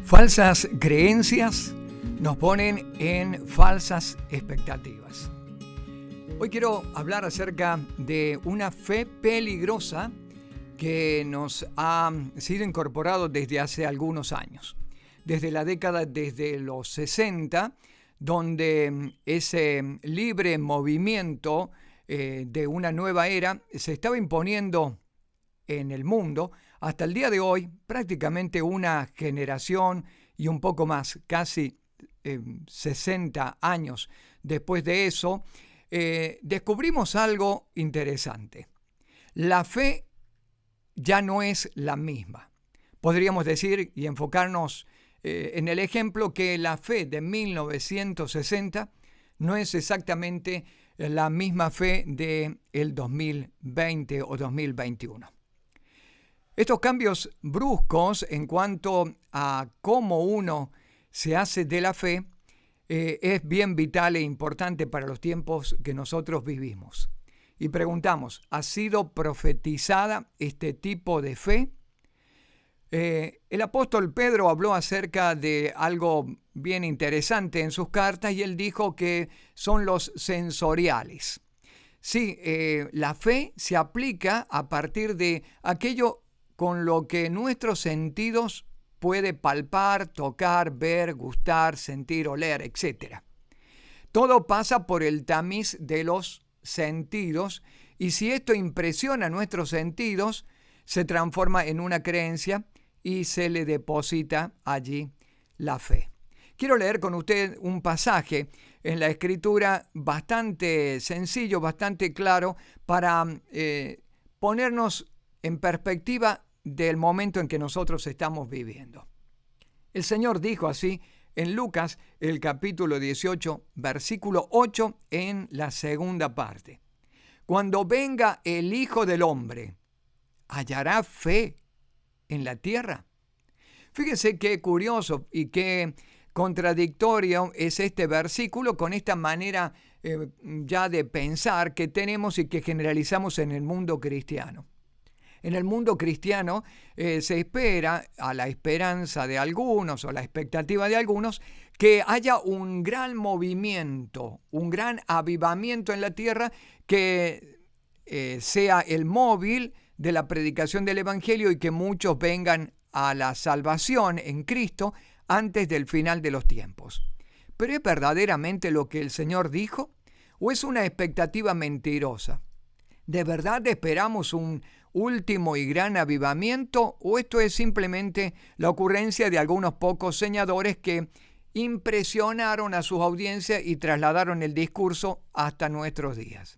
Falsas creencias nos ponen en falsas expectativas. Hoy quiero hablar acerca de una fe peligrosa que nos ha sido incorporado desde hace algunos años. Desde la década, desde los 60, donde ese libre movimiento de una nueva era se estaba imponiendo en el mundo, hasta el día de hoy, prácticamente una generación y un poco más, casi 60 años después de eso, descubrimos algo interesante. La fe ya no es la misma. Podríamos decir y enfocarnos en el ejemplo que la fe de 1960 no es exactamente la misma fe del 2020 o 2021. Estos cambios bruscos en cuanto a cómo uno se hace de la fe es bien vital e importante para los tiempos que nosotros vivimos. Y preguntamos, ¿ha sido profetizada este tipo de fe? El apóstol Pedro habló acerca de algo bien interesante en sus cartas y él dijo que son los sensoriales. Sí, la fe se aplica a partir de aquello con lo que nuestros sentidos puede palpar, tocar, ver, gustar, sentir, oler, etc. Todo pasa por el tamiz de los sentidos y si esto impresiona nuestros sentidos, se transforma en una creencia y se le deposita allí la fe. Quiero leer con usted un pasaje en la Escritura bastante sencillo, bastante claro, para ponernos en perspectiva del momento en que nosotros estamos viviendo. El Señor dijo así en Lucas, el capítulo 18, versículo 8, en la segunda parte. Cuando venga el Hijo del Hombre, ¿hallará fe en la tierra? Fíjese qué curioso y qué contradictorio es este versículo con esta manera ya de pensar que tenemos y que generalizamos en el mundo cristiano. En el mundo cristiano se espera, a la esperanza de algunos o la expectativa de algunos, que haya un gran movimiento, un gran avivamiento en la tierra que sea el móvil de la predicación del Evangelio y que muchos vengan a la salvación en Cristo antes del final de los tiempos. ¿Pero es verdaderamente lo que el Señor dijo? ¿O es una expectativa mentirosa? ¿De verdad esperamos un último y gran avivamiento o esto es simplemente la ocurrencia de algunos pocos soñadores que impresionaron a sus audiencias y trasladaron el discurso hasta nuestros días?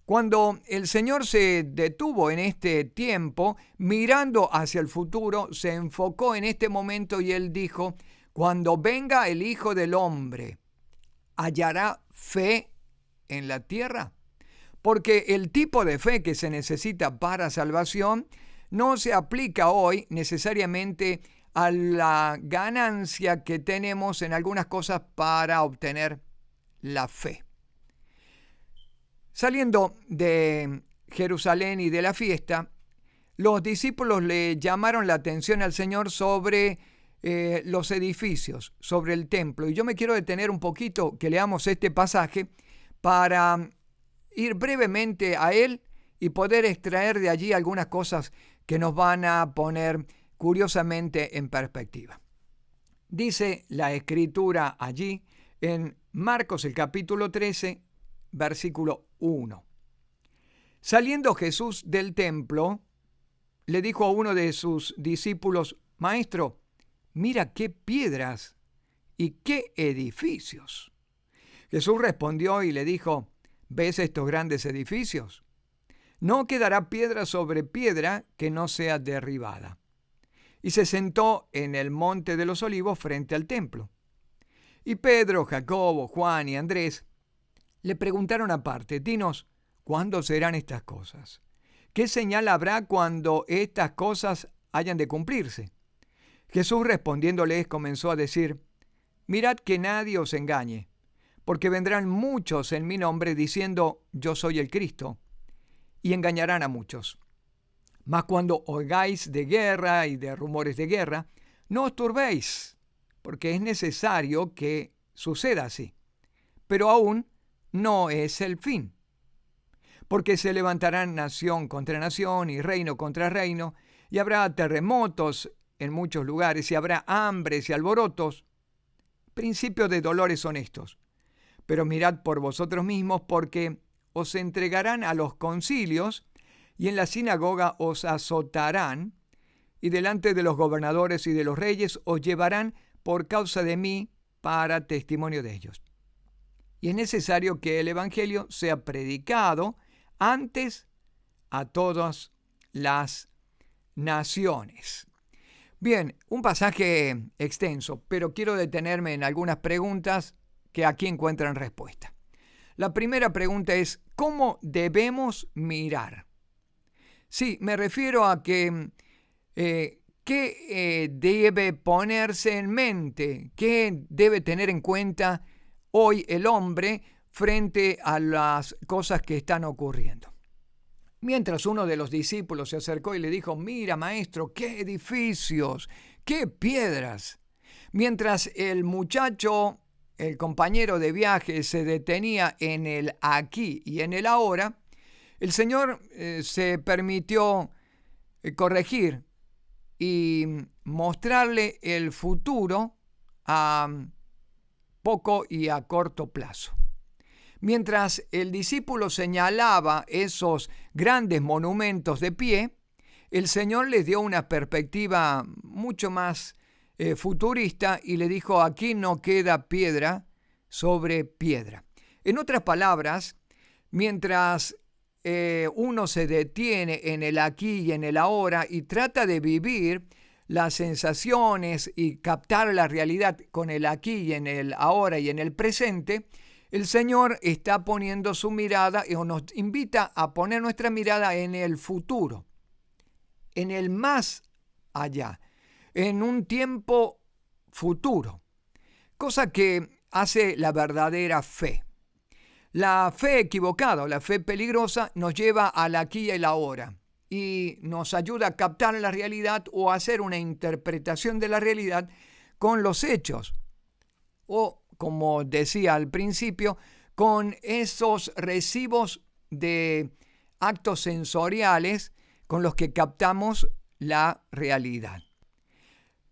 Cuando el Señor se detuvo en este tiempo, mirando hacia el futuro, se enfocó en este momento y Él dijo, cuando venga el Hijo del Hombre, ¿hallará fe en la tierra? Porque el tipo de fe que se necesita para salvación no se aplica hoy necesariamente a la ganancia que tenemos en algunas cosas para obtener la fe. Saliendo de Jerusalén y de la fiesta, los discípulos le llamaron la atención al Señor sobre los edificios, sobre el templo. Y yo me quiero detener un poquito, que leamos este pasaje para ir brevemente a él y poder extraer de allí algunas cosas que nos van a poner curiosamente en perspectiva. Dice la Escritura allí en Marcos el capítulo 13, versículo 1. Saliendo Jesús del templo, le dijo a uno de sus discípulos, Maestro, mira qué piedras y qué edificios. Jesús respondió y le dijo, ¿ves estos grandes edificios? No quedará piedra sobre piedra que no sea derribada. Y se sentó en el monte de los olivos frente al templo. Y Pedro, Jacobo, Juan y Andrés le preguntaron aparte, dinos, ¿cuándo serán estas cosas? ¿Qué señal habrá cuando estas cosas hayan de cumplirse? Jesús respondiéndoles comenzó a decir, mirad que nadie os engañe, porque vendrán muchos en mi nombre diciendo, yo soy el Cristo, y engañarán a muchos. Mas cuando oigáis de guerra y de rumores de guerra, no os turbéis, porque es necesario que suceda así. Pero aún no es el fin, porque se levantarán nación contra nación y reino contra reino, y habrá terremotos en muchos lugares, y habrá hambres y alborotos. Principios de dolores son estos. Pero mirad por vosotros mismos, porque os entregarán a los concilios, y en la sinagoga os azotarán, y delante de los gobernadores y de los reyes os llevarán por causa de mí para testimonio de ellos. Y es necesario que el evangelio sea predicado antes a todas las naciones. Bien, un pasaje extenso, pero quiero detenerme en algunas preguntas que aquí encuentran respuesta. La primera pregunta es, ¿cómo debemos mirar? Sí, me refiero a que ¿qué debe ponerse en mente? ¿Qué debe tener en cuenta hoy el hombre frente a las cosas que están ocurriendo? Mientras uno de los discípulos se acercó y le dijo, mira, maestro, qué edificios, qué piedras. Mientras el muchacho, el compañero de viaje, se detenía en el aquí y en el ahora, el Señor se permitió corregir y mostrarle el futuro a poco y a corto plazo. Mientras el discípulo señalaba esos grandes monumentos de pie, el Señor les dio una perspectiva mucho más futurista y le dijo, aquí no queda piedra sobre piedra. En otras palabras, mientras uno se detiene en el aquí y en el ahora y trata de vivir las sensaciones y captar la realidad con el aquí y en el ahora y en el presente, el Señor está poniendo su mirada o nos invita a poner nuestra mirada en el futuro, en el más allá, en un tiempo futuro, cosa que hace la verdadera fe. La fe equivocada o la fe peligrosa nos lleva al aquí y el ahora y nos ayuda a captar la realidad o a hacer una interpretación de la realidad con los hechos o, como decía al principio, con esos recibos de actos sensoriales con los que captamos la realidad.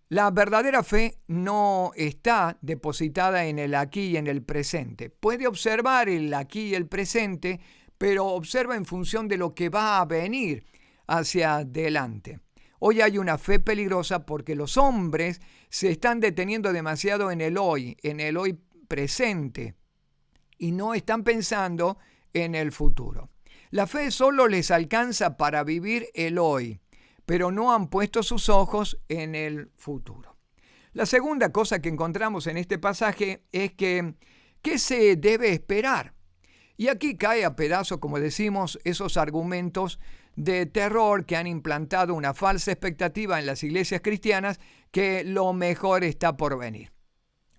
La verdadera fe no está depositada en el aquí y en el presente. Puede observar el aquí y el presente, pero observa en función de lo que va a venir hacia adelante. Hoy hay una fe peligrosa porque los hombres se están deteniendo demasiado en el hoy presente, y no están pensando en el futuro. La fe solo les alcanza para vivir el hoy, pero no han puesto sus ojos en el futuro. La segunda cosa que encontramos en este pasaje es que, ¿qué se debe esperar? Y aquí cae a pedazos, como decimos, esos argumentos de terror que han implantado una falsa expectativa en las iglesias cristianas que lo mejor está por venir.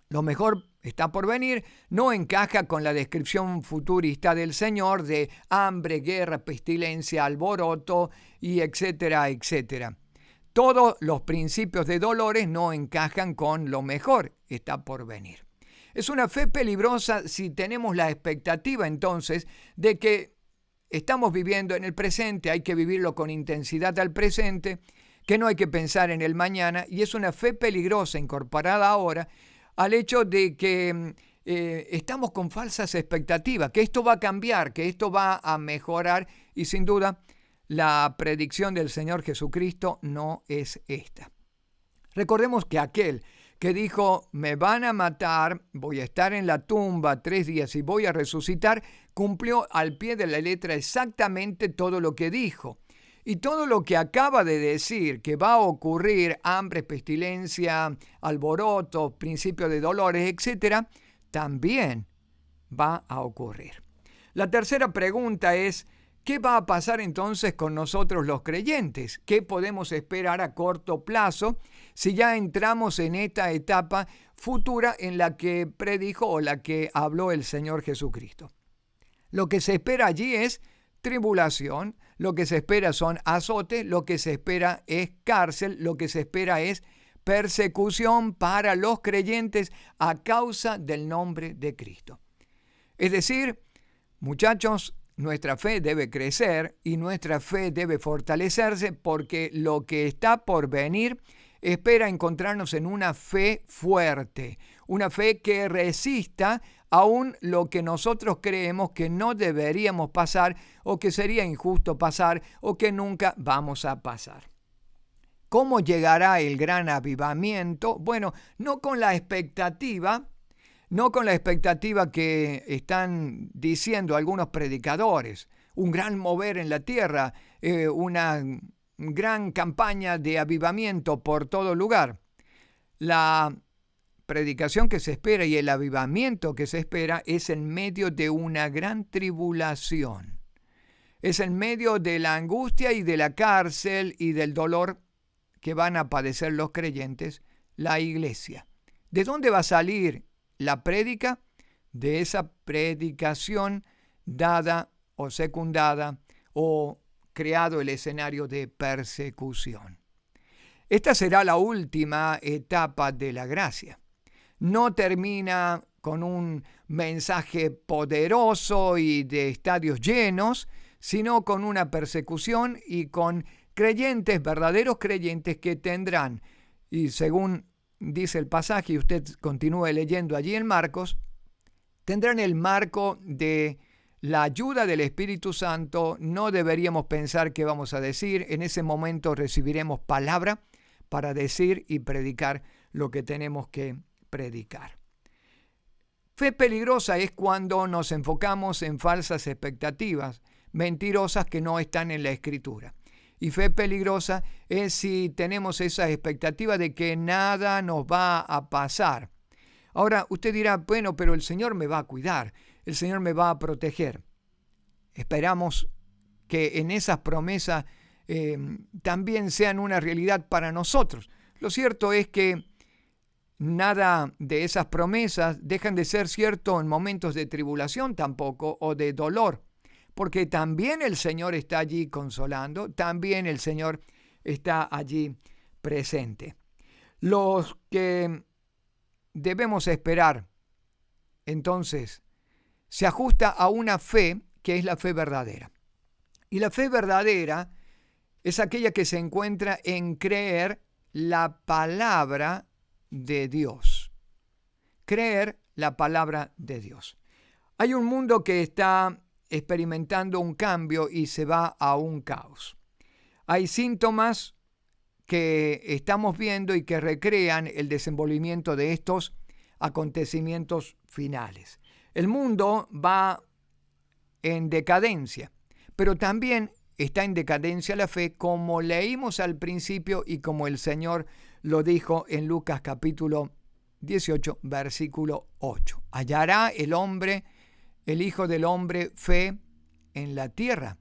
Lo mejor está por venir no encaja con la descripción futurista del Señor de hambre, guerra, pestilencia, alboroto y etcétera, etcétera. Todos los principios de dolores no encajan con lo mejor está por venir. Es una fe peligrosa si tenemos la expectativa entonces de que estamos viviendo en el presente, hay que vivirlo con intensidad al presente, que no hay que pensar en el mañana, y es una fe peligrosa incorporada ahora al hecho de que estamos con falsas expectativas, que esto va a cambiar, que esto va a mejorar, y sin duda la predicción del Señor Jesucristo no es esta. Recordemos que aquel que dijo, me van a matar, voy a estar en la tumba 3 días y voy a resucitar, cumplió al pie de la letra exactamente todo lo que dijo. Y todo lo que acaba de decir que va a ocurrir, hambre, pestilencia, alboroto, principio de dolores, etc., también va a ocurrir. La tercera pregunta es, ¿qué va a pasar entonces con nosotros los creyentes? ¿Qué podemos esperar a corto plazo si ya entramos en esta etapa futura en la que predijo o la que habló el Señor Jesucristo? Lo que se espera allí es tribulación, lo que se espera son azotes, lo que se espera es cárcel, lo que se espera es persecución para los creyentes a causa del nombre de Cristo. Es decir, muchachos, nuestra fe debe crecer y nuestra fe debe fortalecerse porque lo que está por venir espera encontrarnos en una fe fuerte, una fe que resista aún lo que nosotros creemos que no deberíamos pasar o que sería injusto pasar o que nunca vamos a pasar. ¿Cómo llegará el gran avivamiento? Bueno, no con la expectativa que están diciendo algunos predicadores, un gran mover en la tierra, una gran campaña de avivamiento por todo lugar. La predicación que se espera y el avivamiento que se espera es en medio de una gran tribulación. Es en medio de la angustia y de la cárcel y del dolor que van a padecer los creyentes, la iglesia. ¿De dónde va a salir la prédica? De esa predicación dada o secundada o creado el escenario de persecución. Esta será la última etapa de la gracia. No termina con un mensaje poderoso y de estadios llenos, sino con una persecución y con creyentes, verdaderos creyentes que tendrán, y según dice el pasaje, y usted continúe leyendo allí en Marcos, tendrán el marco de la ayuda del Espíritu Santo. No deberíamos pensar qué vamos a decir. En ese momento recibiremos palabra para decir y predicar lo que tenemos que predicar. Fe peligrosa es cuando nos enfocamos en falsas expectativas, mentirosas que no están en la Escritura. Y fe peligrosa es si tenemos esa expectativa de que nada nos va a pasar. Ahora, usted dirá, bueno, pero el Señor me va a cuidar, el Señor me va a proteger. Esperamos que en esas promesas también sean una realidad para nosotros. Lo cierto es que nada de esas promesas dejan de ser cierto en momentos de tribulación tampoco o de dolor, porque también el Señor está allí consolando, también el Señor está allí presente. Los que debemos esperar, entonces, se ajusta a una fe que es la fe verdadera. Y la fe verdadera es aquella que se encuentra en creer la palabra de Dios. Creer la palabra de Dios. Hay un mundo que está experimentando un cambio y se va a un caos. Hay síntomas que estamos viendo y que recrean el desenvolvimiento de estos acontecimientos finales. El mundo va en decadencia, pero también está en decadencia la fe, como leímos al principio y como el Señor lo dijo en Lucas capítulo 18, versículo 8. ¿Hallará el Hijo del Hombre, fe en la tierra?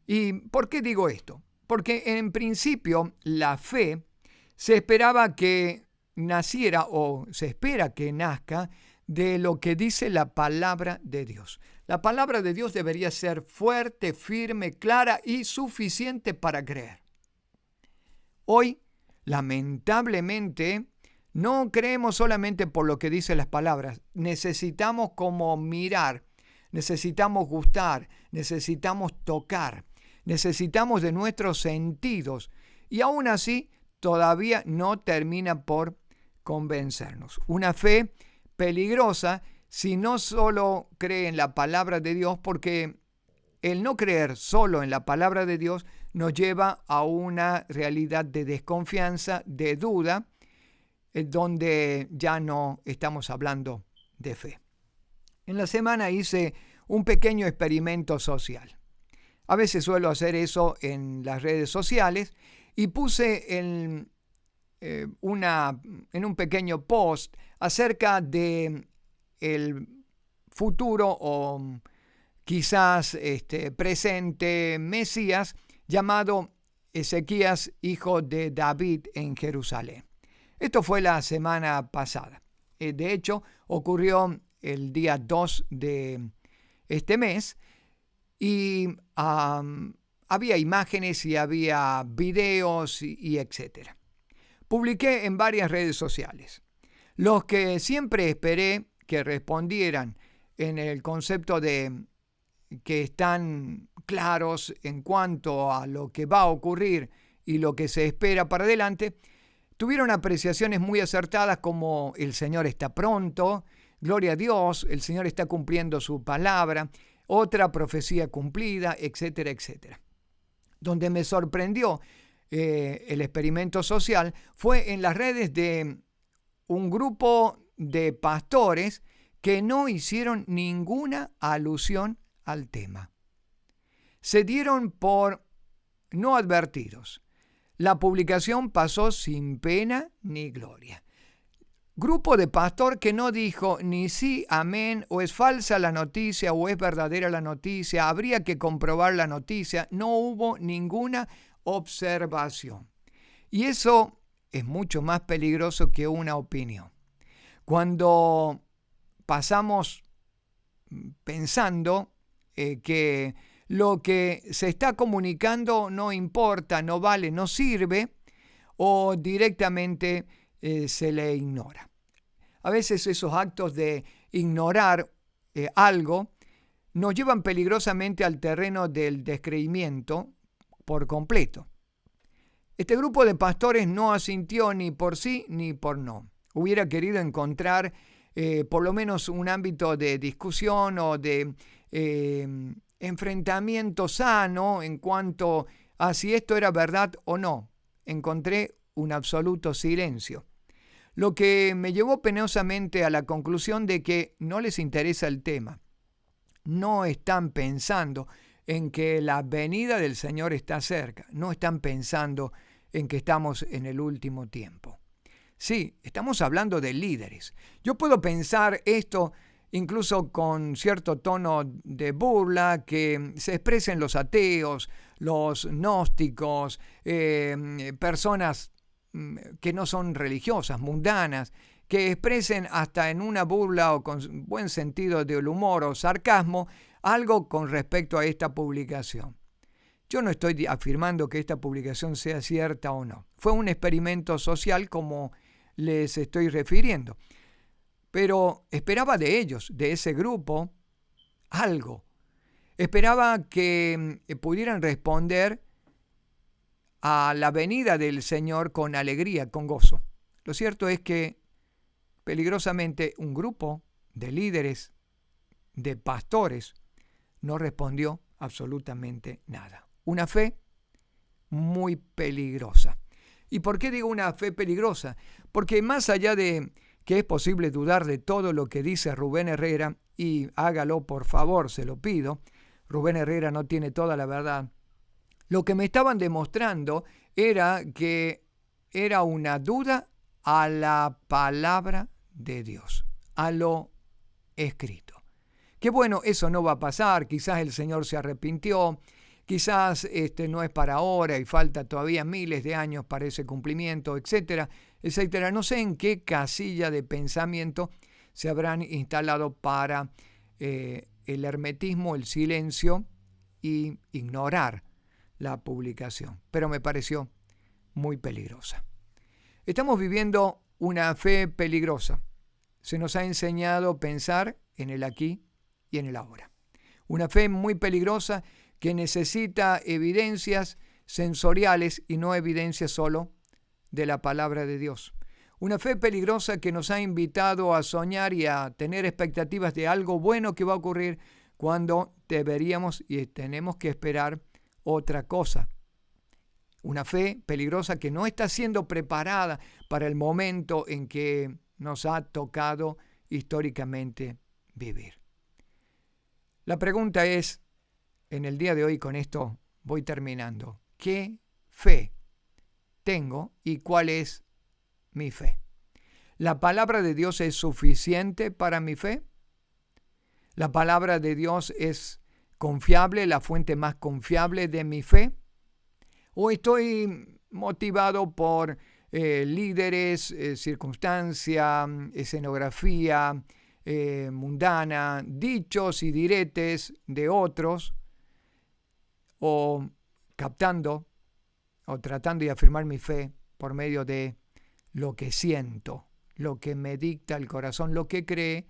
¿Y por qué digo esto? Porque en principio la fe se esperaba que naciera o se espera que nazca de lo que dice la palabra de Dios. La palabra de Dios debería ser fuerte, firme, clara y suficiente para creer. Hoy, lamentablemente, no creemos solamente por lo que dicen las palabras. Necesitamos como mirar, necesitamos gustar, necesitamos tocar, necesitamos de nuestros sentidos. Y aún así, todavía no termina por convencernos. Una fe peligrosa si no solo cree en la palabra de Dios, porque el no creer solo en la palabra de Dios nos lleva a una realidad de desconfianza, de duda, donde ya no estamos hablando de fe. En la semana hice un pequeño experimento social. A veces suelo hacer eso en las redes sociales y puse en un pequeño post acerca de el futuro o quizás presente Mesías llamado Ezequías, hijo de David, en Jerusalén. Esto fue la semana pasada. De hecho, ocurrió el día 2 de este mes y había imágenes y había videos y etcétera. publiqué en varias redes sociales. Los que siempre esperé que respondieran en el concepto de que están claros en cuanto a lo que va a ocurrir y lo que se espera para adelante, tuvieron apreciaciones muy acertadas como el Señor está pronto, gloria a Dios, el Señor está cumpliendo su palabra, otra profecía cumplida, etcétera, etcétera. Donde me sorprendió el experimento social fue en las redes de un grupo de pastores que no hicieron ninguna alusión al tema. Se dieron por no advertidos. La publicación pasó sin pena ni gloria. Grupo de pastor que no dijo ni sí, amén, o es falsa la noticia o es verdadera la noticia, habría que comprobar la noticia, no hubo ninguna observación. Y eso es mucho más peligroso que una opinión. Cuando pasamos pensando que lo que se está comunicando no importa, no vale, no sirve, o directamente se le ignora. A veces esos actos de ignorar algo nos llevan peligrosamente al terreno del descreimiento por completo. Este grupo de pastores no asintió ni por sí ni por no. Hubiera querido encontrar por lo menos un ámbito de discusión o de enfrentamiento sano en cuanto a si esto era verdad o no. Encontré un absoluto silencio, lo que me llevó penosamente a la conclusión de que no les interesa el tema. No están pensando en que la venida del Señor está cerca, no están pensando en que estamos en el último tiempo. Sí, estamos hablando de líderes. Yo puedo pensar esto incluso con cierto tono de burla que se expresen los ateos, los gnósticos, personas que no son religiosas, mundanas, que expresen hasta en una burla o con buen sentido del humor o sarcasmo algo con respecto a esta publicación. Yo no estoy afirmando que esta publicación sea cierta o no. Fue un experimento social como les estoy refiriendo. Pero esperaba de ellos, de ese grupo, algo. Esperaba que pudieran responder a la venida del Señor con alegría, con gozo. Lo cierto es que peligrosamente un grupo de líderes, de pastores, no respondió absolutamente nada. Una fe muy peligrosa. ¿Y por qué digo una fe peligrosa? Porque más allá de que es posible dudar de todo lo que dice Rubén Herrera, y hágalo por favor, se lo pido, Rubén Herrera no tiene toda la verdad, lo que me estaban demostrando era que era una duda a la palabra de Dios, a lo escrito. Que bueno, eso no va a pasar, quizás el Señor se arrepintió, quizás no es para ahora y falta todavía miles de años para ese cumplimiento, etcétera, etcétera. No sé en qué casilla de pensamiento se habrán instalado para el hermetismo, el silencio y ignorar la publicación. Pero me pareció muy peligrosa. Estamos viviendo una fe peligrosa. Se nos ha enseñado a pensar en el aquí y en el ahora. Una fe muy peligrosa que necesita evidencias sensoriales y no evidencias solo de la palabra de Dios. Una fe peligrosa que nos ha invitado a soñar y a tener expectativas de algo bueno que va a ocurrir cuando deberíamos y tenemos que esperar otra cosa. Una fe peligrosa que no está siendo preparada para el momento en que nos ha tocado históricamente vivir. La pregunta es, en el día de hoy con esto voy terminando, ¿qué fe tengo y cuál es mi fe? ¿La palabra de Dios es suficiente para mi fe? ¿La palabra de Dios es confiable, la fuente más confiable de mi fe? ¿O estoy motivado por líderes, circunstancia, escenografía mundana, dichos y diretes de otros, o captando o tratando de afirmar mi fe por medio de lo que siento, lo que me dicta el corazón, lo que cree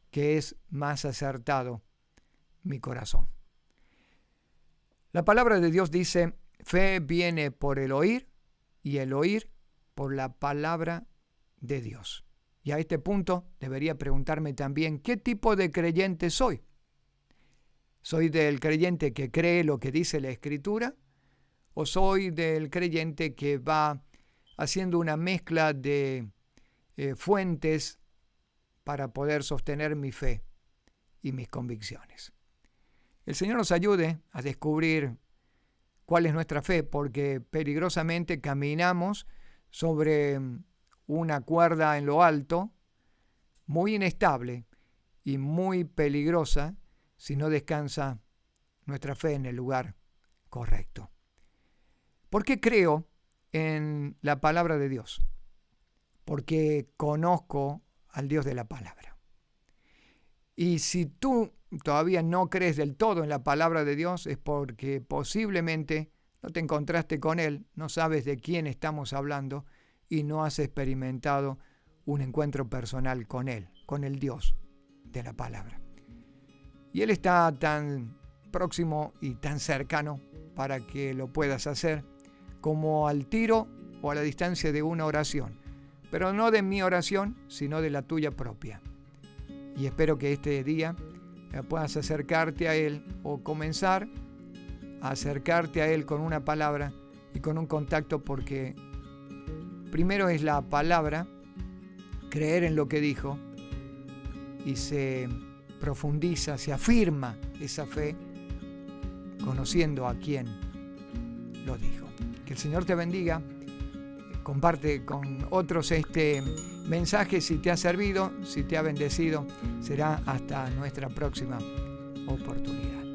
que es más acertado mi corazón. La palabra de Dios dice, fe viene por el oír y el oír por la palabra de Dios. Y a este punto debería preguntarme también, ¿qué tipo de creyente soy? ¿Soy del creyente que cree lo que dice la Escritura? ¿O soy del creyente que va haciendo una mezcla de fuentes para poder sostener mi fe y mis convicciones? El Señor nos ayude a descubrir cuál es nuestra fe, porque peligrosamente caminamos sobre una cuerda en lo alto, muy inestable y muy peligrosa si no descansa nuestra fe en el lugar correcto. ¿Por qué creo en la palabra de Dios? Porque conozco al Dios de la palabra. Y si tú todavía no crees del todo en la palabra de Dios, es porque posiblemente no te encontraste con Él, no sabes de quién estamos hablando y no has experimentado un encuentro personal con Él, con el Dios de la palabra. Y Él está tan próximo y tan cercano para que lo puedas hacer como al tiro o a la distancia de una oración, pero no de mi oración, sino de la tuya propia. Y espero que este día puedas acercarte a Él o comenzar a acercarte a Él con una palabra y con un contacto, porque primero es la palabra, creer en lo que dijo, y se profundiza, se afirma esa fe conociendo a quien lo dijo. Que el Señor te bendiga. Comparte con otros este mensaje si te ha servido, si te ha bendecido. Será hasta nuestra próxima oportunidad.